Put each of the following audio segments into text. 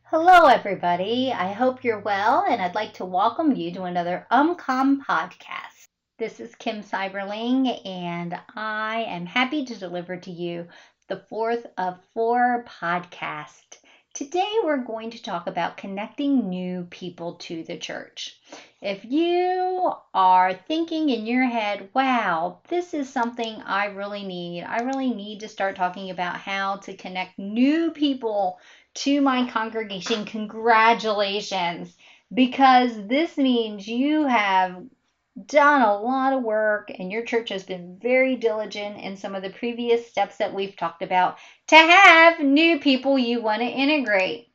Hello, everybody. I hope you're well, and I'd like to welcome you to another MyCom podcast. This is Pope-Seiberling, and I am happy to deliver to you the fourth of four podcast. Today, we're going to talk about connecting new people to the church. If you are thinking in your head, wow, this is something I really need to start talking about how to connect new people to my congregation, congratulations, because this means you have done a lot of work and your church has been very diligent in some of the previous steps that we've talked about to have new people you want to integrate.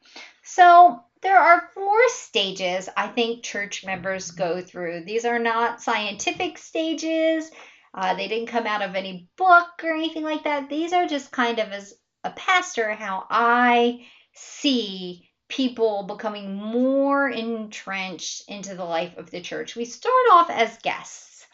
So, there are four stages I think church members go through. These are not scientific stages. They didn't come out of any book or anything like that. These are just kind of, as a pastor, how I see people becoming more entrenched into the life of the church. We start off as guests.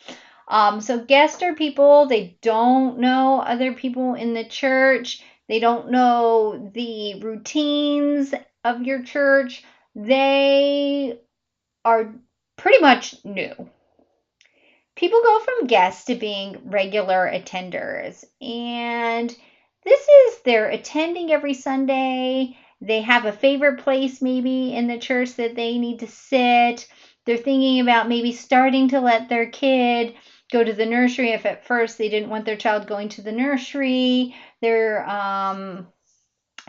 So guests are people, they don't know other people in the church. They don't know the routines of your church. They are pretty much new. People go from guests to being regular attenders, and this is they're attending every Sunday. They have a favorite place maybe in the church that they need to sit. They're thinking about maybe starting to let their kid go to the nursery if at first they didn't want their child going to the nursery. They're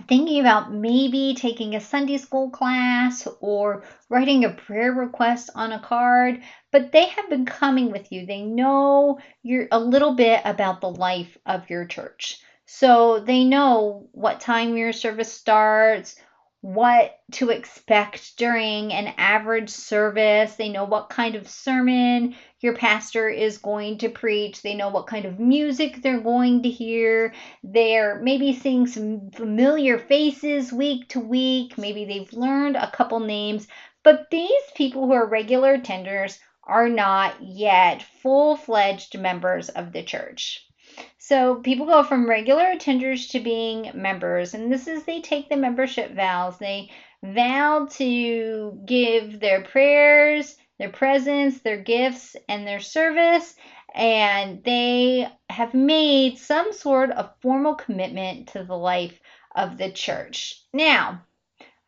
thinking about maybe taking a Sunday school class or writing a prayer request on a card, but they have been coming with you. They know you're a little bit about the life of your church. So they know what time your service starts, what to expect during an average service. They know what kind of sermon your pastor is going to preach. They know what kind of music they're going to hear. They're maybe seeing some familiar faces week to week. Maybe they've learned a couple names. But these people who are regular attenders are not yet full-fledged members of the church. So people go from regular attenders to being members, and this is they take the membership vows. They vow to give their prayers, their presence, their gifts, and their service, and they have made some sort of formal commitment to the life of the church. Now,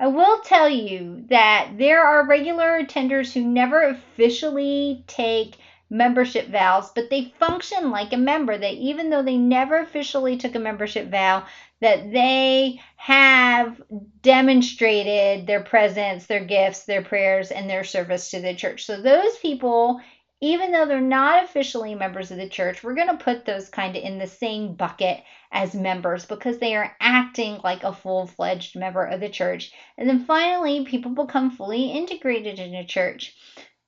I will tell you that there are regular attenders who never officially take membership vows, but they function like a member. That even though they never officially took a membership vow, that they have demonstrated their presence, their gifts, their prayers, and their service to the church. So those people, even though they're not officially members of the church, we're going to put those kind of in the same bucket as members because they are acting like a full-fledged member of the church. And then finally, people become fully integrated in a church.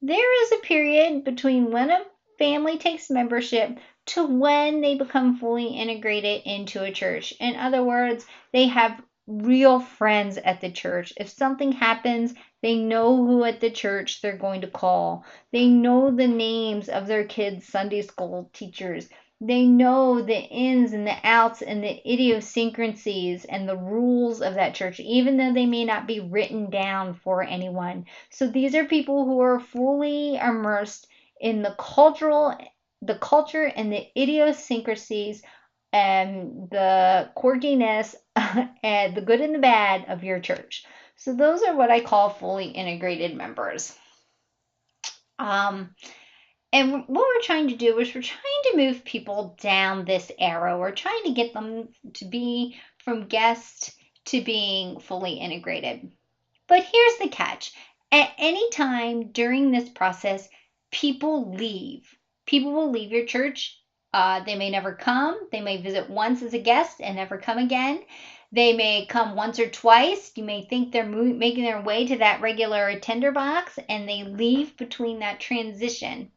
There is a period between when a family takes membership to when they become fully integrated into a church. In other words, they have real friends at the church. If something happens, they know who at the church they're going to call. They know the names of their kids' Sunday school teachers. They know the ins and the outs and the idiosyncrasies and the rules of that church, even though they may not be written down for anyone. So these are people who are fully immersed in the culture and the idiosyncrasies and the quirkiness and the good and the bad of your church. So those are what I call fully integrated members. And what we're trying to do is we're trying to move people down this arrow. We're trying to get them to be from guest to being fully integrated. But here's the catch. At any time during this process, people leave. People will leave your church. They may never come. They may visit once as a guest and never come again. They may come once or twice. You may think they're making their way to that regular attender box and they leave between that transition.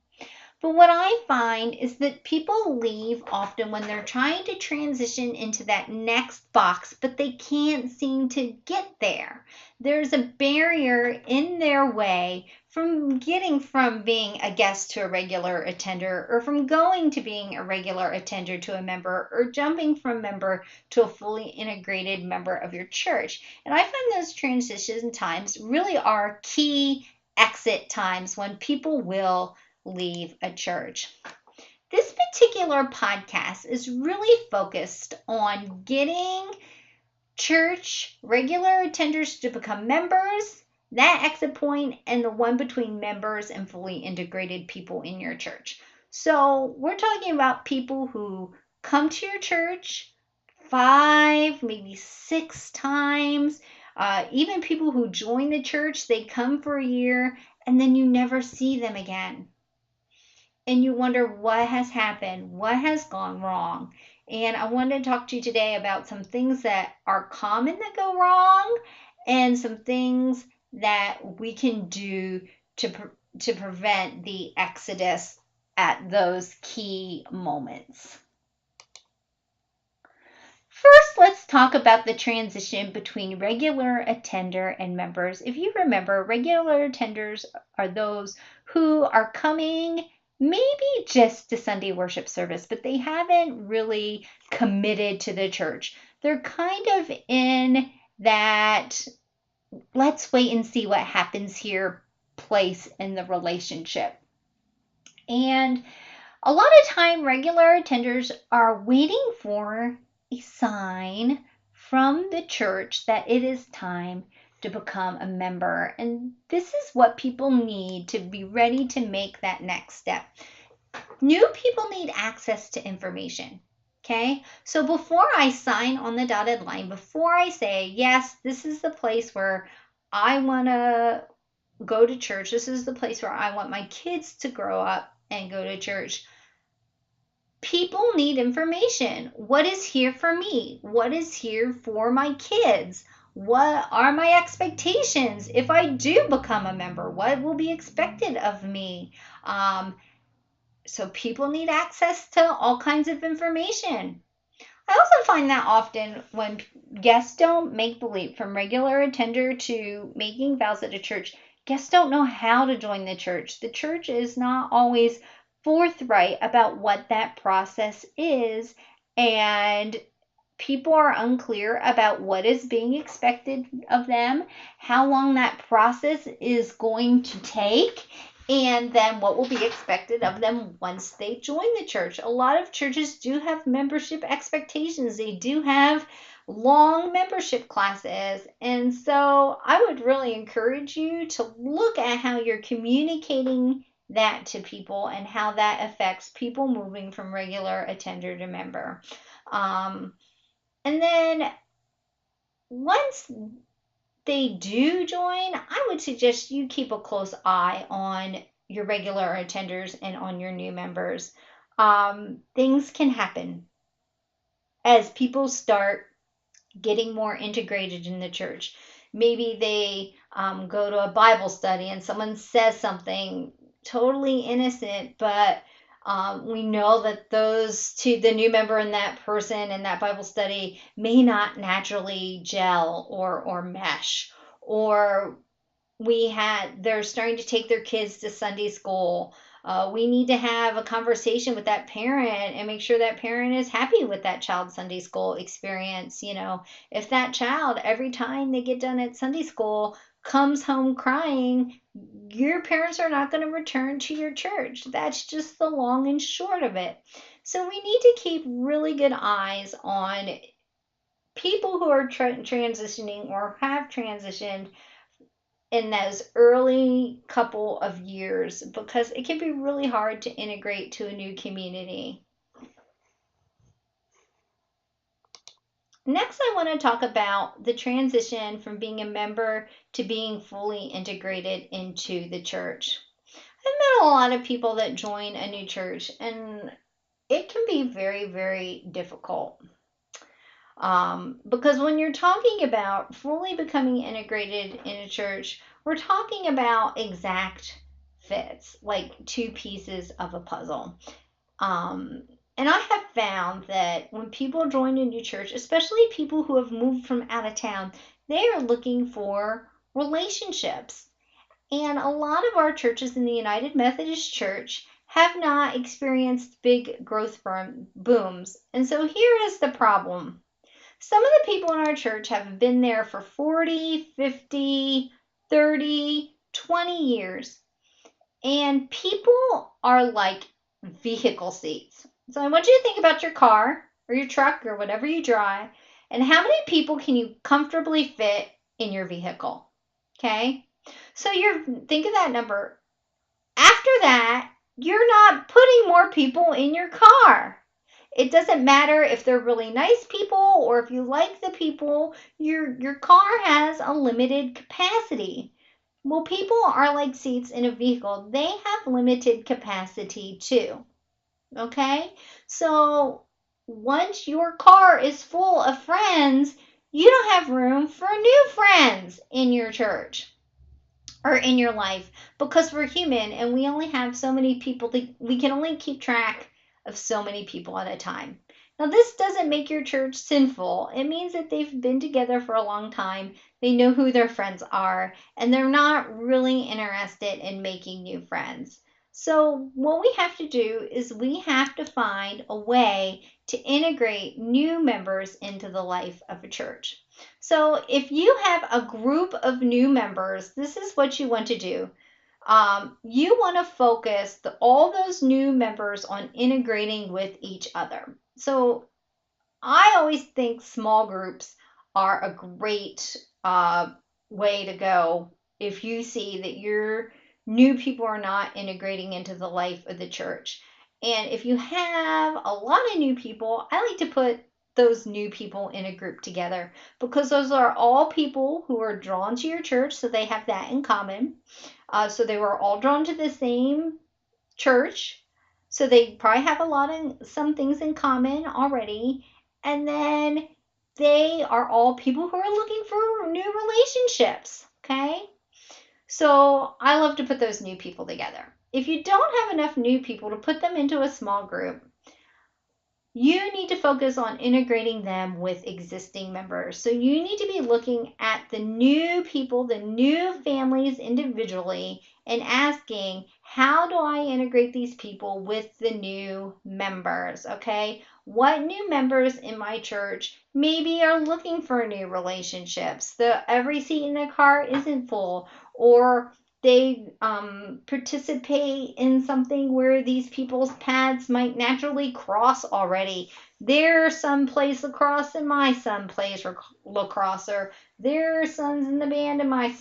But what I find is that people leave often when they're trying to transition into that next box, but they can't seem to get there. there's a barrier in their way from getting from being a guest to a regular attender, or from going to being a regular attender to a member, or jumping from member to a fully integrated member of your church. And I find those transition times really are key exit times when people will leave a church. This particular podcast is really focused on getting church regular attenders to become members, that exit point, and the one between members and fully integrated people in your church. So we're talking about people who come to your church 5, maybe 6 times, even people who join the church, they come for a year and then you never see them again. And you wonder what has happened, what has gone wrong. And I wanted to talk to you today about some things that are common that go wrong, and some things that we can do to prevent the exodus at those key moments. First, let's talk about the transition between regular attender and members. If you remember, regular attenders are those who are coming maybe just to Sunday worship service, but they haven't really committed to the church. They're kind of in that let's wait and see what happens here place in the relationship. And a lot of time, regular attenders are waiting for a sign from the church that it is time to become a member. And this is what people need to be ready to make that next step. New people need access to information. Okay, so before I sign on the dotted line, before I say, yes, this is the place where I want to go to church, this is the place where I want my kids to grow up and go to church, people need information. What is here for me? What is here for my kids? What are my expectations if I do become a member? What will be expected of me? So people need access to all kinds of information. I also find that often when guests don't make the leap from regular attender to making vows at a church, guests don't know how to join the church. The church is not always forthright about what that process is, and people are unclear about what is being expected of them, how long that process is going to take, and then what will be expected of them once they join the church. A lot of churches do have membership expectations. They do have long membership classes. And so I would really encourage you to look at how you're communicating that to people and how that affects people moving from regular attender to member. And then once they do join, I would suggest you keep a close eye on your regular attenders and on your new members. Things can happen as people start getting more integrated in the church. Maybe they go to a Bible study and someone says something totally innocent, but we know that those two, the new member and that person in that Bible study, may not naturally gel or mesh. Or they're starting to take their kids to Sunday school. We need to have a conversation with that parent and make sure that parent is happy with that child's Sunday school experience. If that child, every time they get done at Sunday school, comes home crying, your parents are not going to return to your church. That's just the long and short of it. So we need to keep really good eyes on people who are transitioning or have transitioned in those early couple of years, because it can be really hard to integrate to a new community. Next, I want to talk about the transition from being a member to being fully integrated into the church. I've met a lot of people that join a new church, and it can be very, very difficult. Because when you're talking about fully becoming integrated in a church, we're talking about exact fits, like two pieces of a puzzle. And I have found that when people join a new church, especially people who have moved from out of town, They are looking for relationships. And a lot of our churches in the United Methodist Church have not experienced big growth booms. And so here is the problem. Some of the people in our church have been there for 40, 50, 30, 20 years. And people are like vehicle seats. So I want you to think about your car or your truck or whatever you drive, and how many people can you comfortably fit in your vehicle? Okay? So think of that number. After that, you're not putting more people in your car. It doesn't matter if they're really nice people or if you like the people, your car has a limited capacity. Well, people are like seats in a vehicle. They have limited capacity too. Okay? So once your car is full of friends, you don't have room for new friends in your church or in your life, because we're human and we only have so many people we can only keep track of so many people at a time. Now, this doesn't make your church sinful. It means that they've been together for a long time. They know who their friends are, and they're not really interested in making new friends. So what we have to do is we have to find a way to integrate new members into the life of a church. So if you have a group of new members, this is what you want to do. You want to focus all those new members on integrating with each other. So I always think small groups are a great way to go if you see that your new people are not integrating into the life of the church. And if you have a lot of new people, I like to put those new people in a group together, because those are all people who are drawn to your church, so they have that in common. So they were all drawn to the same church, so they probably have some things in common already. And then they are all people who are looking for new relationships. Okay? So I love to put those new people together. If you don't have enough new people to put them into a small group, you need to focus on integrating them with existing members. So you need to be looking at the new people, the new families individually, and asking, how do I integrate these people with the new members? Okay, what new members in my church maybe are looking for new relationships? Every seat in the car isn't full, or they participate in something where these people's paths might naturally cross already. Their son plays lacrosse and my son plays lacrosse, or their son's in the band and my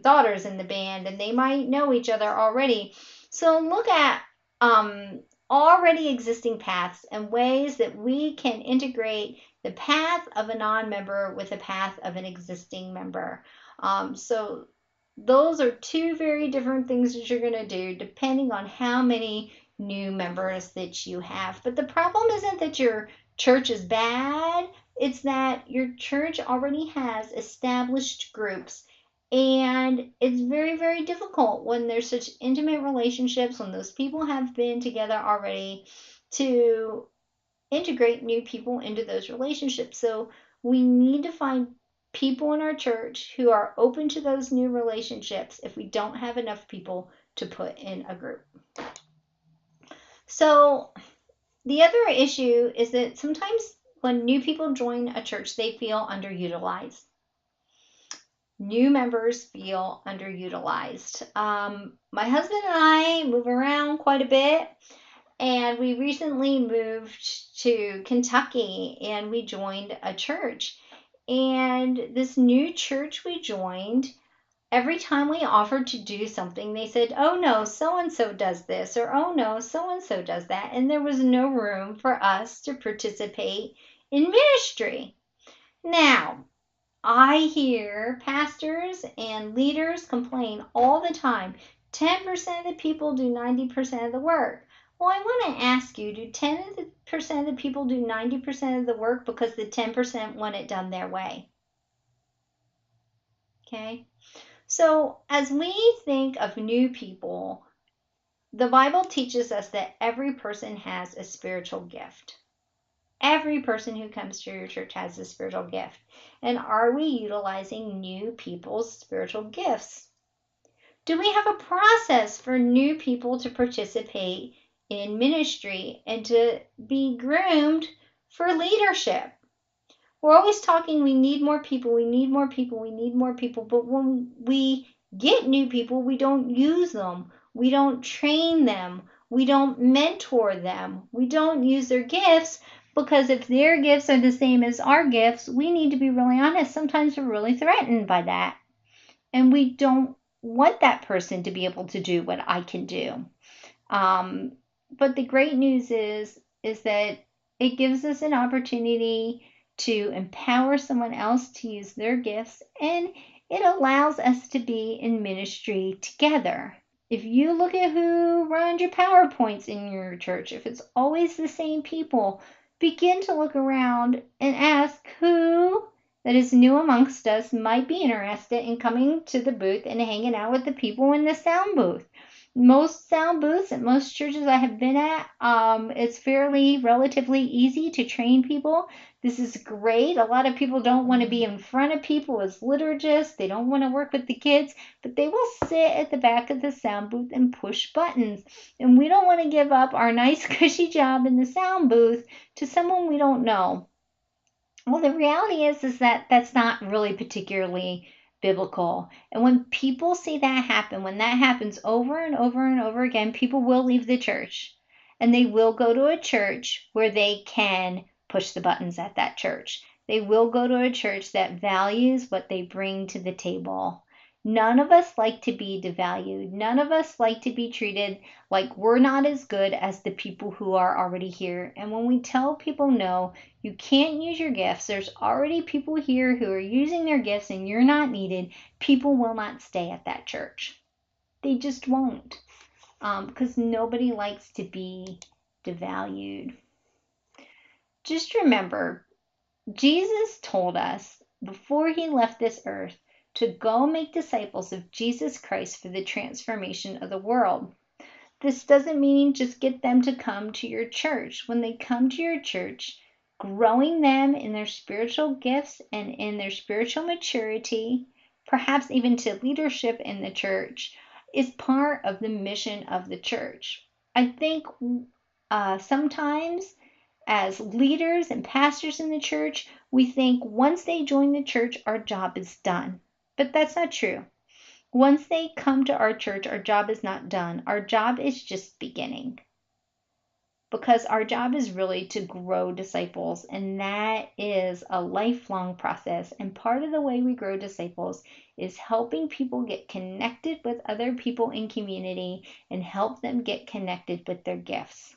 daughter's in the band, and they might know each other already. So look at already existing paths and ways that we can integrate the path of a non-member with the path of an existing member. So those are two very different things that you're going to do depending on how many new members that you have. But the problem isn't that your church is bad, it's that your church already has established groups. And it's very, very difficult when there's such intimate relationships, when those people have been together already, to integrate new people into those relationships. So we need to find people in our church who are open to those new relationships if we don't have enough people to put in a group. So the other issue is that sometimes when new people join a church, they feel underutilized. New members feel underutilized. My husband and I move around quite a bit, and we recently moved to Kentucky and we joined a church. And this new church we joined, every time we offered to do something, they said, oh no, so-and-so does this, or oh no, so-and-so does that. And there was no room for us to participate in ministry. Now, I hear pastors and leaders complain all the time. 10% of the people do 90% of the work. Well, I want to ask you, do 10% of the people do 90% of the work because the 10% want it done their way? Okay? So as we think of new people, the Bible teaches us that every person has a spiritual gift. Every person who comes to your church has a spiritual gift. And are we utilizing new people's spiritual gifts? Do we have a process for new people to participate in ministry and to be groomed for leadership? We're always talking, we need more people, we need more people, we need more people. But when we get new people, we don't use them. We don't train them. We don't mentor them. We don't use their gifts, because if their gifts are the same as our gifts, we need to be really honest. Sometimes we're really threatened by that. And we don't want that person to be able to do what I can do. But the great news is that it gives us an opportunity to empower someone else to use their gifts, and it allows us to be in ministry together. If you look at who runs your PowerPoints in your church, if it's always the same people, begin to look around and ask who that is new amongst us might be interested in coming to the booth and hanging out with the people in the sound booth. Most sound booths at most churches I have been at, it's fairly relatively easy to train people. This is great. A lot of people don't want to be in front of people as liturgists. They don't want to work with the kids, but they will sit at the back of the sound booth and push buttons. And we don't want to give up our nice cushy job in the sound booth to someone we don't know. Well, the reality is that that's not really particularly biblical. And when people see that happen, when that happens over and over and over again, people will leave the church and they will go to a church where they can push the buttons at that church. They will go to a church that values what they bring to the table. None of us like to be devalued. None of us like to be treated like we're not as good as the people who are already here. And when we tell people no, you can't use your gifts, there's already people here who are using their gifts and you're not needed, people will not stay at that church. They just won't, because nobody likes to be devalued. Just remember, Jesus told us before he left this earth to go make disciples of Jesus Christ for the transformation of the world. This doesn't mean just get them to come to your church. When they come to your church, growing them in their spiritual gifts and in their spiritual maturity, perhaps even to leadership in the church, is part of the mission of the church. I think sometimes as leaders and pastors in the church, we think once they join the church, our job is done. But that's not true. Once they come to our church, our job is not done. Our job is just beginning. Because our job is really to grow disciples, and that is a lifelong process. And part of the way we grow disciples is helping people get connected with other people in community and help them get connected with their gifts.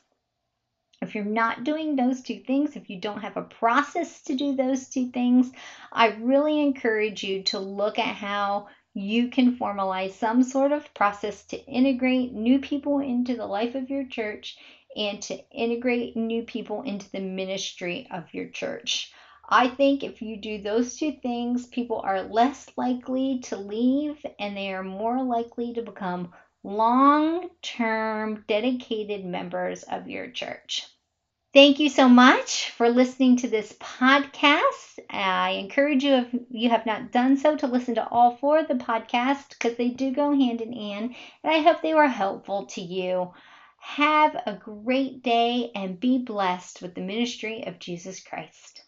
If you're not doing those two things, if you don't have a process to do those two things, I really encourage you to look at how you can formalize some sort of process to integrate new people into the life of your church and to integrate new people into the ministry of your church. I think if you do those two things, people are less likely to leave and they are more likely to become long-term dedicated members of your church. Thank you so much for listening to this podcast. I encourage you, if you have not done so, to listen to all 4 of the podcasts because they do go hand in hand, and I hope they were helpful to you. Have a great day and be blessed with the ministry of Jesus Christ.